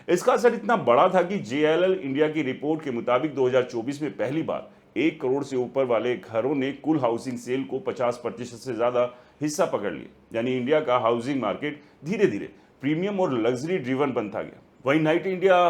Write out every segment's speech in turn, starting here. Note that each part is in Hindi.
इसका असर इतना बड़ा था कि जेएलएल इंडिया की रिपोर्ट के मुताबिक 2024 में पहली बार 1 करोड़ से ऊपर वाले घरों ने कुल हाउसिंग सेल को 50% से ज्यादा हिस्सा पकड़ लिया। यानी इंडिया का हाउसिंग मार्केट धीरे धीरे प्रीमियम और लग्जरी ड्रिवन बनता गया। वहीं नाइट इंडिया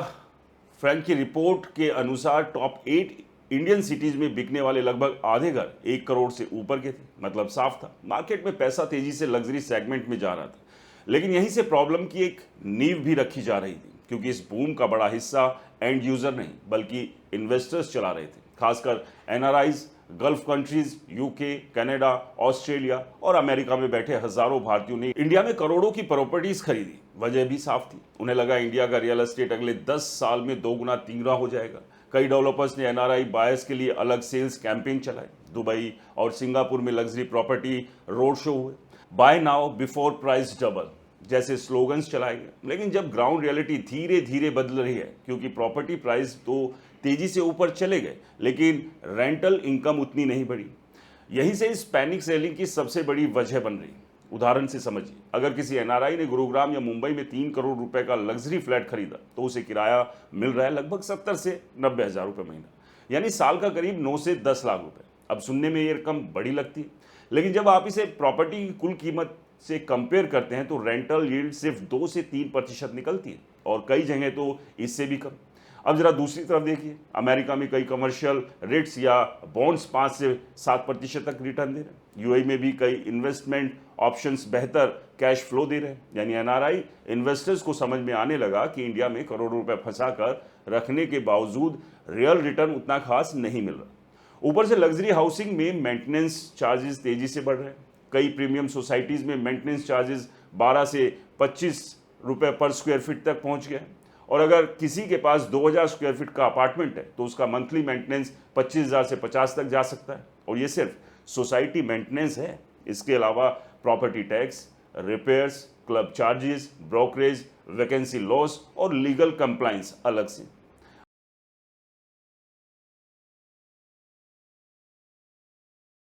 फ्रैंक की रिपोर्ट के अनुसार टॉप 8 इंडियन सिटीज में बिकने वाले लगभग आधे घर 1 करोड़ से ऊपर के थे। मतलब साफ था, मार्केट में पैसा तेजी से लग्जरी सेगमेंट में जा रहा था। लेकिन यहीं से प्रॉब्लम की एक नींव भी रखी जा रही थी, क्योंकि इस बूम का बड़ा हिस्सा एंड यूजर नहीं बल्कि इन्वेस्टर्स चला रहे थे, खासकर NRIs, gulf countries, UK, Canada, Australia और अमेरिका में बैठे हजारों भारतीयों ने इंडिया में करोड़ों की प्रॉपर्टीज खरीदी। वजह भी साफ थी, उन्हें लगा इंडिया का रियल एस्टेट अगले 10 साल में 2 गुना 3 गुना हो जाएगा। कई डेवलपर्स ने एनआरआई बायर्स के लिए अलग सेल्स कैंपेन चलाए। दुबई और सिंगापुर में लग्जरी प्रॉपर्टी रोड शो हुए, buy now before price double जैसे स्लोगन्स चलाए गए। लेकिन जब ग्राउंड रियलिटी धीरे धीरे बदल रही है, क्योंकि प्रॉपर्टी प्राइस तो तेजी से ऊपर चले गए लेकिन रेंटल इनकम उतनी नहीं बढ़ी। यहीं से इस पैनिक सेलिंग की सबसे बड़ी वजह बन रही। उदाहरण से समझिए, अगर किसी एनआरआई ने गुरुग्राम या मुंबई में 3 करोड़ रुपए का लग्जरी फ्लैट खरीदा तो उसे किराया मिल रहा है लगभग 70 से 90 हज़ार रुपये महीना, यानी साल का करीब 9 से 10 लाख रुपए। अब सुनने में ये रकम बड़ी लगती है, लेकिन जब आप इसे प्रॉपर्टी की कुल कीमत से कंपेयर करते हैं तो रेंटल यील्ड सिर्फ 2 से 3% निकलती है, और कई जगह तो इससे भी कम। अब जरा दूसरी तरफ देखिए, अमेरिका में कई कमर्शियल रेट्स या बॉन्ड्स 5 से 7% तक रिटर्न दे रहे हैं। यूएई में भी कई इन्वेस्टमेंट ऑप्शंस बेहतर कैश फ्लो दे रहे हैं। यानी एनआरआई इन्वेस्टर्स को समझ में आने लगा कि इंडिया में करोड़ों रुपए फंसा कर रखने के बावजूद रियल रिटर्न उतना खास नहीं मिल रहा। ऊपर से लग्जरी हाउसिंग में मेंटेनेंस चार्जेस तेजी से बढ़ रहे हैं। कई प्रीमियम सोसाइटीज में मेंटेनेंस चार्जेस 12 से 25 रुपए पर स्क्वायर फीट तक पहुंच गए। और अगर किसी के पास 2000 स्क्वायर फीट का अपार्टमेंट है तो उसका मंथली मेंटेनेंस 25,000 से 50 तक जा सकता है। और ये सिर्फ सोसाइटी मेंटेनेंस है। इसके अलावा property tax, repairs, club charges, brokerage, vacancy loss और लीगल कंप्लाइंस अलग से।